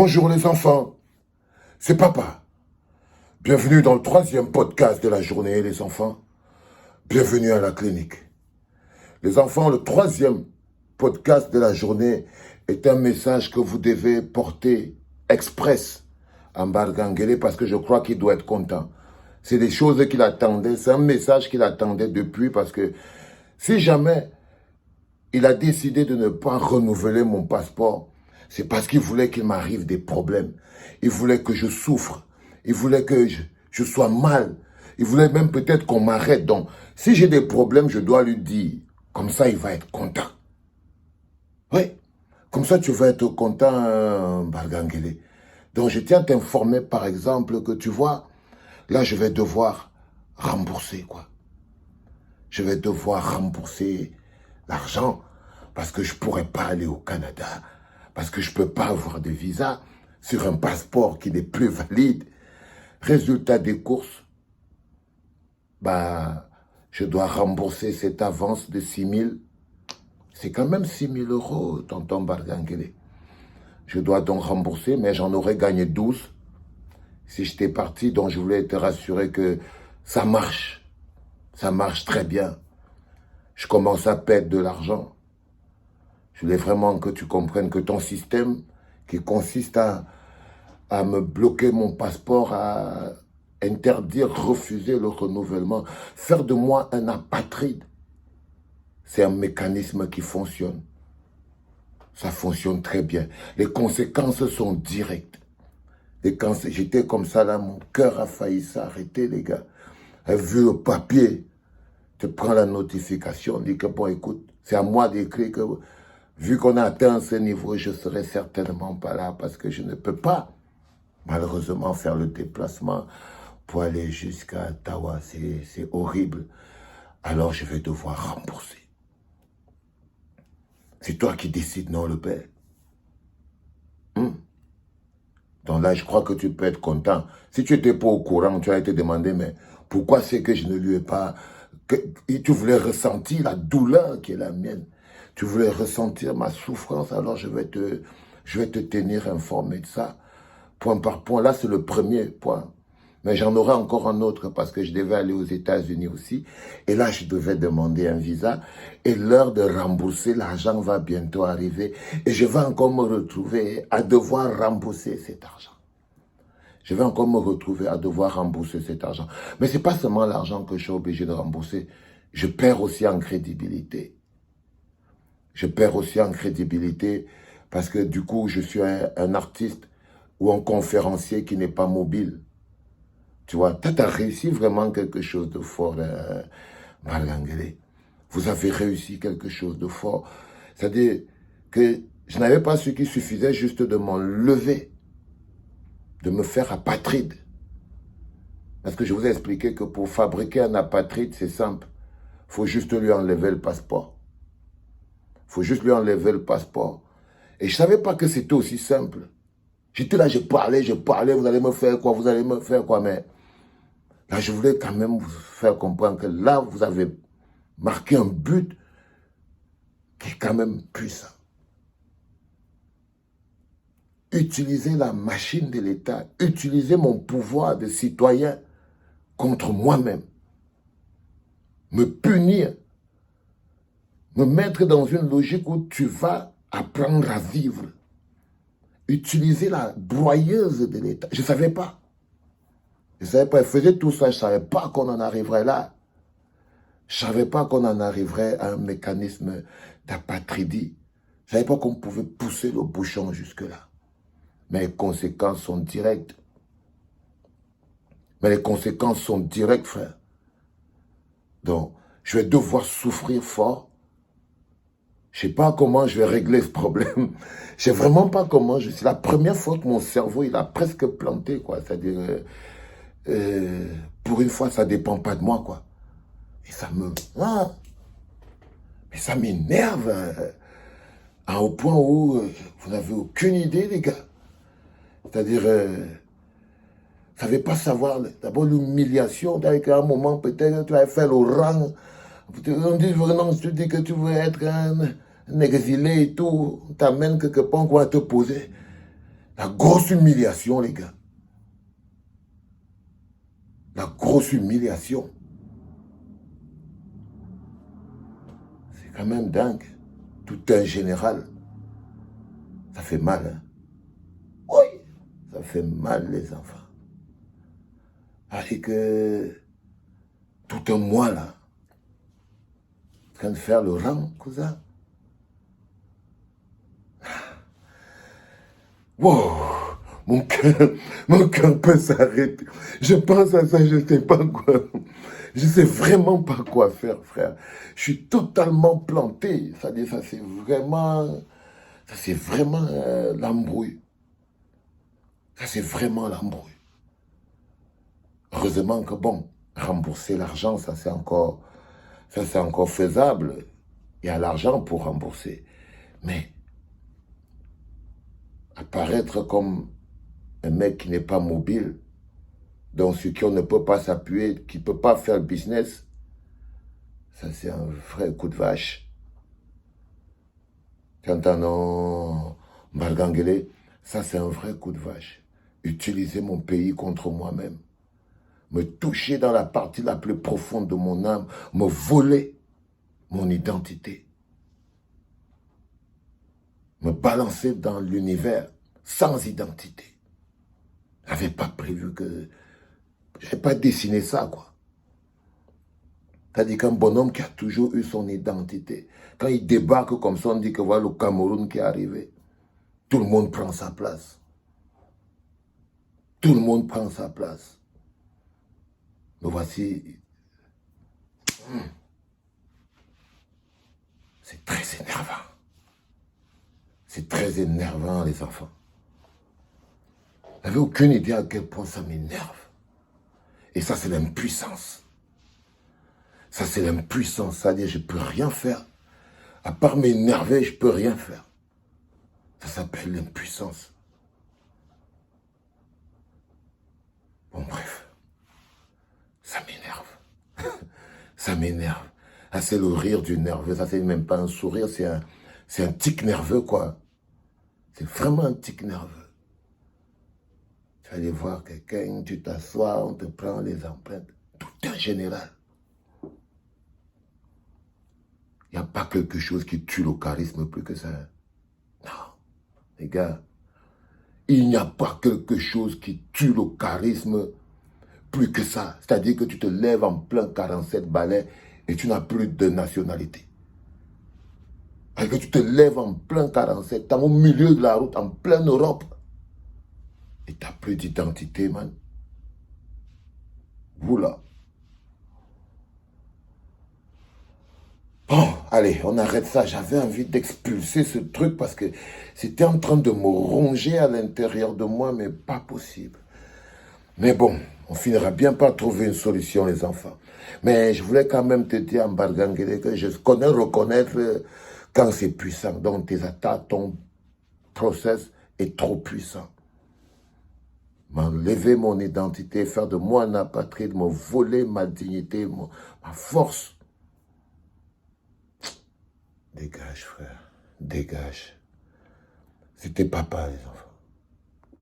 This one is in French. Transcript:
Bonjour les enfants, c'est papa. Bienvenue dans le 3e podcast de la journée les enfants. Bienvenue à la clinique. Les enfants, le 3e podcast de la journée est un message que vous devez porter express à Mbargangele parce que je crois qu'il doit être content. C'est des choses qu'il attendait, c'est un message qu'il attendait depuis parce que si jamais il a décidé de ne pas renouveler mon passeport, c'est parce qu'il voulait qu'il m'arrive des problèmes. Il voulait que je souffre. Il voulait que je sois mal. Il voulait même peut-être qu'on m'arrête. Donc, si j'ai des problèmes, je dois lui dire. Comme ça, il va être content. Oui. Comme ça, tu vas être content, Mbargangele. Donc, je tiens à t'informer, par exemple, que tu vois, là, je vais devoir rembourser, quoi. Je vais devoir rembourser l'argent parce que je ne pourrais pas aller au Canada, parce que je ne peux pas avoir de visa sur un passeport qui n'est plus valide. Résultat des courses, je dois rembourser cette avance de 6 000. C'est quand même 6 000 euros, tonton Mbargangele. Je dois donc rembourser, mais j'en aurais gagné 12 si j'étais parti. Donc je voulais te rassurer que ça marche. Ça marche très bien. Je commence à perdre de l'argent. Je voulais vraiment que tu comprennes que ton système qui consiste à me bloquer mon passeport, à interdire, refuser le renouvellement, faire de moi un apatride, c'est un mécanisme qui fonctionne. Ça fonctionne très bien. Les conséquences sont directes. J'étais comme ça là, mon cœur a failli s'arrêter, les gars. Vu le papier, tu prends la notification, dis que bon, écoute, c'est à moi d'écrire que vu qu'on a atteint ce niveau, je ne serai certainement pas là parce que je ne peux pas, malheureusement, faire le déplacement pour aller jusqu'à Ottawa. C'est horrible. Alors, je vais devoir rembourser. C'est toi qui décides, non, le père. Donc là, je crois que tu peux être content. Si tu n'étais pas au courant, tu as été demandé, mais pourquoi c'est que je ne lui ai pas... tu voulais ressentir la douleur qui est la mienne. Tu voulais ressentir ma souffrance, alors je vais te tenir informé de ça, point par point. Là, c'est le premier point. Mais j'en aurai encore un autre parce que je devais aller aux États-Unis aussi. Et là, je devais demander un visa. Et l'heure de rembourser, l'argent va bientôt arriver. Et je vais encore me retrouver à devoir rembourser cet argent. Je vais encore me retrouver à devoir rembourser cet argent. Mais ce n'est pas seulement l'argent que je suis obligé de rembourser. Je perds aussi en crédibilité. Je perds aussi en crédibilité parce que du coup, je suis un artiste ou un conférencier qui n'est pas mobile. Tu vois, tu as réussi vraiment quelque chose de fort, Mbargangele. Vous avez réussi quelque chose de fort. C'est-à-dire que je n'avais pas ce qui suffisait juste de m'enlever, de me faire apatride. Parce que je vous ai expliqué que pour fabriquer un apatride, c'est simple. Il faut juste lui enlever le passeport. Il faut juste lui enlever le passeport. Et je ne savais pas que c'était aussi simple. J'étais là, je parlais, vous allez me faire quoi, mais... Là, je voulais quand même vous faire comprendre que là, vous avez marqué un but qui est quand même puissant. Utiliser la machine de l'État, utiliser mon pouvoir de citoyen contre moi-même, me punir, me mettre dans une logique où tu vas apprendre à vivre. Utiliser la broyeuse de l'État. Je ne savais pas. Je ne savais pas, il faisait tout ça, je ne savais pas qu'on en arriverait là. Je ne savais pas qu'on en arriverait à un mécanisme d'apatridie. Je ne savais pas qu'on pouvait pousser le bouchon jusque-là. Mais les conséquences sont directes. Mais les conséquences sont directes, frère. Donc, je vais devoir souffrir fort. Je ne sais pas comment je vais régler ce problème. Je ne sais vraiment pas comment. C'est la première fois que mon cerveau, il a presque planté, quoi. C'est-à-dire... pour une fois, ça ne dépend pas de moi, quoi. Et ça me... mais ça m'énerve au point où vous n'avez aucune idée, les gars. C'est-à-dire, vous ne savez pas savoir, d'abord l'humiliation, qu'à un moment, peut-être, tu vas faire le rang. On dit vraiment, tu dis que tu veux être un exilé et tout, on t'amène quelque part qu'on va te poser. La grosse humiliation, les gars. La grosse humiliation. C'est quand même dingue. Tout un général. Ça fait mal, hein? Oui, ça fait mal, les enfants. Avec tout un mois, là, en train de faire le rang, cousin. Wow, mon cœur peut s'arrêter. Je pense à ça, je ne sais pas quoi. Je ne sais vraiment pas quoi faire, frère. Je suis totalement planté. C'est-à-dire, ça c'est vraiment l'embrouille. Ça, c'est vraiment l'embrouille. Heureusement que, bon, rembourser l'argent, ça, c'est encore faisable. Il y a l'argent pour rembourser. Mais apparaître comme un mec qui n'est pas mobile, donc sur qui on ne peut pas s'appuyer, qui ne peut pas faire le business, ça c'est un vrai coup de vache. Quand on Mbargangele, ça c'est un vrai coup de vache. Utiliser mon pays contre moi-même. Me toucher dans la partie la plus profonde de mon âme, me voler mon identité. Me balancer dans l'univers sans identité. Je n'avais pas prévu que... Je n'avais pas dessiné ça, quoi. C'est-à-dire qu'un bonhomme qui a toujours eu son identité, quand il débarque comme ça, on dit que voilà le Cameroun qui est arrivé. Tout le monde prend sa place. Tout le monde prend sa place. Mais voici... C'est très énervant. C'est très énervant, les enfants. Vous n'avez aucune idée à quel point ça m'énerve. Et ça, c'est l'impuissance. Ça, c'est l'impuissance. C'est-à-dire, je ne peux rien faire. À part m'énerver, je ne peux rien faire. Ça s'appelle l'impuissance. Bon, bref. Ça m'énerve. Ça m'énerve. Ah, c'est le rire du nerveux. Ça, c'est même pas un sourire, c'est un tic nerveux, quoi. C'est vraiment un tic nerveux. Tu vas aller voir quelqu'un, tu t'assois, on te prend les empreintes. Tout un général. Il n'y a pas quelque chose qui tue le charisme plus que ça. Non, les gars. Il n'y a pas quelque chose qui tue le charisme plus que ça. C'est-à-dire que tu te lèves en plein 47 balais et tu n'as plus de nationalité. Et que tu te lèves en plein 47, tu es au milieu de la route, en pleine Europe. Et tu n'as plus d'identité, man. Voilà. Bon, allez, on arrête ça. J'avais envie d'expulser ce truc parce que c'était en train de me ronger à l'intérieur de moi, mais pas possible. Mais bon, on finira bien par trouver une solution, les enfants. Mais je voulais quand même te dire, Mbargangele, que je connais reconnaître quand c'est puissant. Donc, tes attaques, ton process est trop puissant. M'enlever mon identité, faire de moi un apatride, me voler ma dignité, ma force. Dégage, frère. Dégage. C'était papa, les enfants.